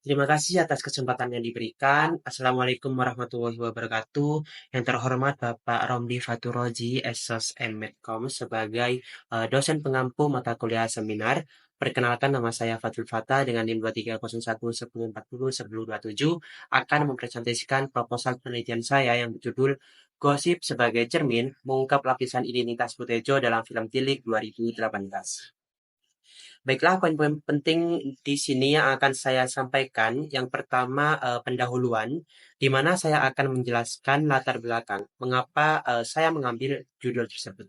Terima kasih atas kesempatan yang diberikan. Assalamualaikum warahmatullahi wabarakatuh. Yang terhormat Bapak Romli Faturoji, Esos M Medcom sebagai dosen pengampu mata kuliah seminar. Perkenalkan nama saya Fatul Fatah dengan NIM 230110401027 akan mempresentasikan proposal penelitian saya yang berjudul Gosip sebagai Cermin Mengungkap Lapisan Identitas Butejo dalam Film Tilik 2018. Baiklah, poin-poin penting di sini yang akan saya sampaikan. Yang pertama, pendahuluan, di mana saya akan menjelaskan latar belakang mengapa saya mengambil judul tersebut.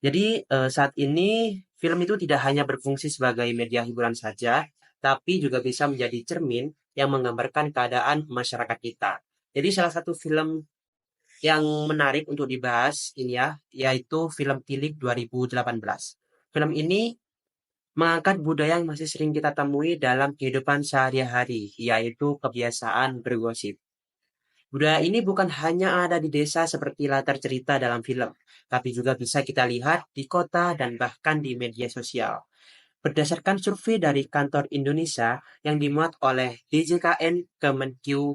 Jadi, saat ini film itu tidak hanya berfungsi sebagai media hiburan saja, tapi juga bisa menjadi cermin yang menggambarkan keadaan masyarakat kita. Jadi salah satu film yang menarik untuk dibahas ini ya, yaitu film Tilik 2018. Film ini mengangkat budaya yang masih sering kita temui dalam kehidupan sehari-hari, yaitu kebiasaan bergosip. Budaya ini bukan hanya ada di desa seperti latar cerita dalam film, tapi juga bisa kita lihat di kota dan bahkan di media sosial. Berdasarkan survei dari Kantor Indonesia yang dimuat oleh DJKN Kemenq.go.id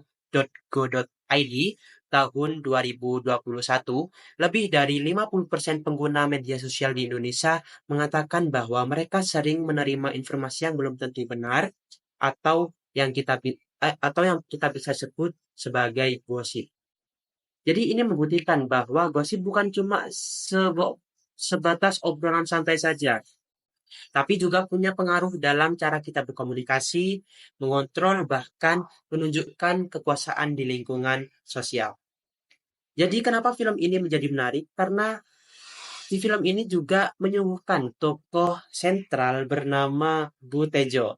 tahun 2021, lebih dari 50% pengguna media sosial di Indonesia mengatakan bahwa mereka sering menerima informasi yang belum tentu benar atau yang kita bisa sebut sebagai gosip. Jadi ini membuktikan bahwa gosip bukan cuma sebatas obrolan santai saja, tapi juga punya pengaruh dalam cara kita berkomunikasi, mengontrol, bahkan menunjukkan kekuasaan di lingkungan sosial. Jadi kenapa film ini menjadi menarik? Karena di film ini juga menyuguhkan tokoh sentral bernama Butejo.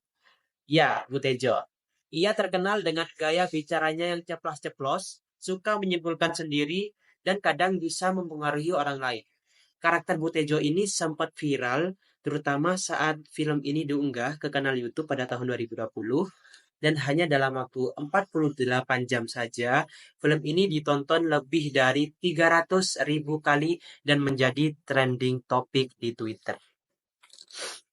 Ya, Butejo. Ia terkenal dengan gaya bicaranya yang ceplas-ceplos, suka menyimpulkan sendiri, dan kadang bisa mempengaruhi orang lain. Karakter Butejo ini sempat viral, terutama saat film ini diunggah ke kanal YouTube pada tahun 2020, dan hanya dalam waktu 48 jam saja, film ini ditonton lebih dari 300.000 kali dan menjadi trending topik di Twitter.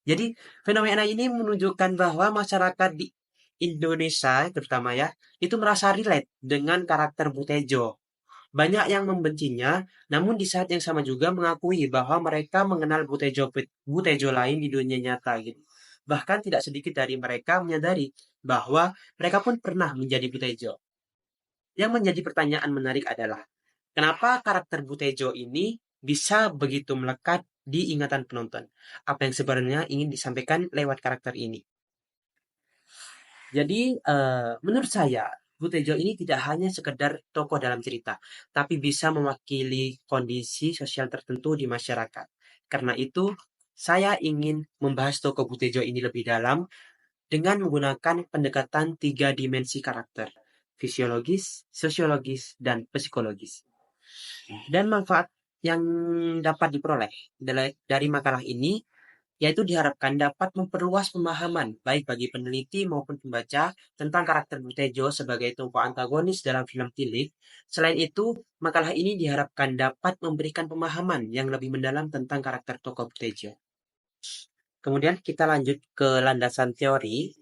Jadi, fenomena ini menunjukkan bahwa masyarakat di Indonesia, terutama ya, itu merasa relate dengan karakter Butejo. Banyak yang membencinya, namun di saat yang sama juga mengakui bahwa mereka mengenal Butejo lain di dunia nyata gitu. Bahkan tidak sedikit dari mereka menyadari bahwa mereka pun pernah menjadi Butejo. Yang menjadi pertanyaan menarik adalah, kenapa karakter Butejo ini bisa begitu melekat di ingatan penonton? Apa yang sebenarnya ingin disampaikan lewat karakter ini? Jadi, menurut saya, Butejo ini tidak hanya sekedar tokoh dalam cerita, tapi bisa mewakili kondisi sosial tertentu di masyarakat. Karena itu, saya ingin membahas tokoh Butejo ini lebih dalam dengan menggunakan pendekatan tiga dimensi karakter, fisiologis, sosiologis, dan psikologis. Dan manfaat yang dapat diperoleh dari makalah ini yaitu diharapkan dapat memperluas pemahaman baik bagi peneliti maupun pembaca tentang karakter Butejo sebagai tokoh antagonis dalam film Tilik. Selain itu, makalah ini diharapkan dapat memberikan pemahaman yang lebih mendalam tentang karakter tokoh Butejo. Kemudian kita lanjut ke landasan teori.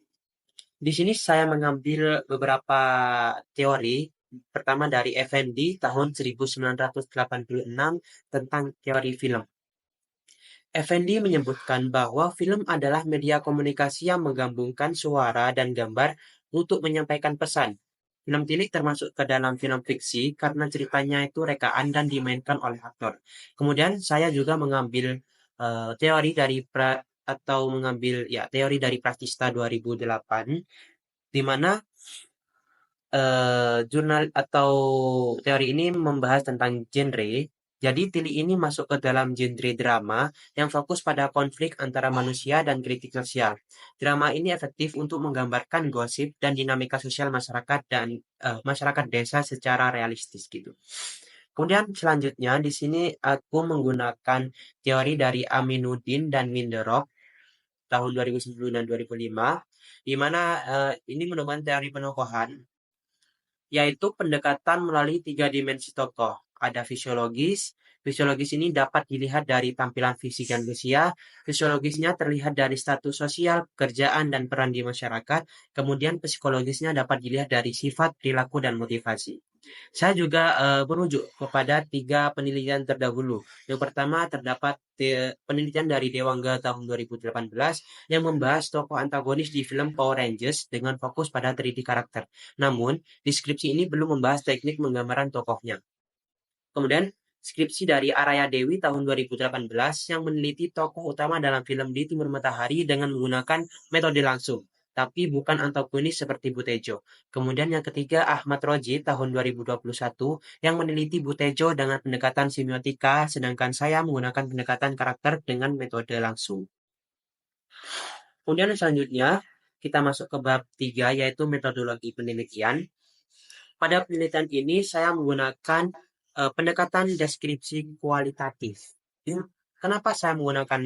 Di sini saya mengambil beberapa teori. Pertama dari Effendi tahun 1986 tentang teori film. Effendi menyebutkan bahwa film adalah media komunikasi yang menggabungkan suara dan gambar untuk menyampaikan pesan. Film Tilik termasuk ke dalam film fiksi karena ceritanya itu rekaan dan dimainkan oleh aktor. Kemudian saya juga mengambil teori dari teori dari Pratista 2008 di mana jurnal atau teori ini membahas tentang genre. Jadi Tili ini masuk ke dalam genre drama yang fokus pada konflik antara manusia dan kritik sosial. Drama ini efektif untuk menggambarkan gosip dan dinamika sosial masyarakat dan masyarakat desa secara realistis gitu. Kemudian selanjutnya di sini aku menggunakan teori dari Aminuddin dan Minderov tahun 2010 dan 2005 di mana ini menemukan teori penokohan yaitu pendekatan melalui tiga dimensi tokoh. Ada fisiologis, Fisiologis ini dapat dilihat dari tampilan fisik dan usia, fisiologisnya terlihat dari status sosial, pekerjaan, dan peran di masyarakat, kemudian psikologisnya dapat dilihat dari sifat, perilaku, dan motivasi. Saya juga merujuk kepada 3 penelitian terdahulu. Yang pertama terdapat penelitian dari Dewangga tahun 2018 yang membahas tokoh antagonis di film Power Rangers dengan fokus pada 3D karakter. Namun, deskripsi ini belum membahas teknik penggambaran tokohnya. Kemudian, skripsi dari Araya Dewi tahun 2018 yang meneliti tokoh utama dalam film Di Timur Matahari dengan menggunakan metode langsung, tapi bukan antagonis seperti Butejo. Kemudian yang ketiga, Ahmad Roji tahun 2021 yang meneliti Butejo dengan pendekatan semiotika, sedangkan saya menggunakan pendekatan karakter dengan metode langsung. Kemudian selanjutnya, kita masuk ke bab 3 yaitu metodologi penelitian. Pada penelitian ini saya menggunakan pendekatan deskripsi kualitatif. Ya, kenapa saya menggunakan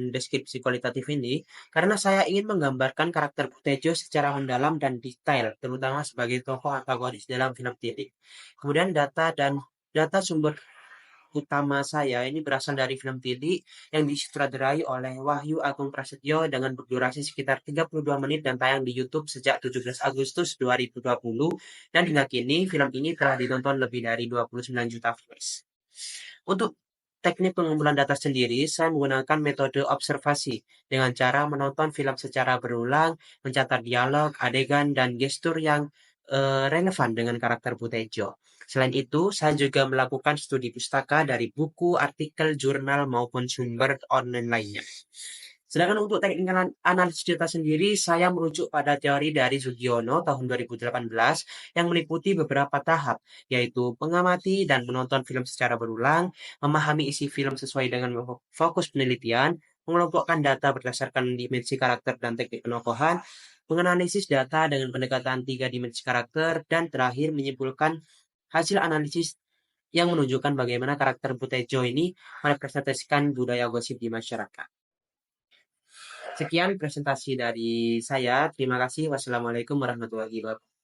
deskripsi kualitatif ini? Karena saya ingin menggambarkan karakter Butejo secara mendalam dan detail, terutama sebagai tokoh antagonis dalam film Titik. Kemudian data sumber utama saya ini berasal dari film Titik yang disutradarai oleh Wahyu Agung Prasetyo dengan berdurasi sekitar 32 menit dan tayang di YouTube sejak 17 Agustus 2020 dan hingga kini film ini telah ditonton lebih dari 29 juta viewers. Untuk teknik pengumpulan data sendiri, saya menggunakan metode observasi dengan cara menonton film secara berulang, mencatat dialog, adegan, dan gestur yang relevan dengan karakter Butejo. Selain itu, saya juga melakukan studi pustaka dari buku, artikel, jurnal, maupun sumber online lainnya. Sedangkan untuk teknik analisis data sendiri, saya merujuk pada teori dari Sugiono tahun 2018 yang meliputi beberapa tahap, yaitu mengamati dan menonton film secara berulang, memahami isi film sesuai dengan fokus penelitian, mengelompokkan data berdasarkan dimensi karakter dan teknik penokohan, menganalisis data dengan pendekatan 3 dimensi karakter, dan terakhir menyimpulkan hasil analisis yang menunjukkan bagaimana karakter Butejo ini merepresentasikan budaya gosip di masyarakat. Sekian presentasi dari saya. Terima kasih. Wassalamualaikum warahmatullahi wabarakatuh.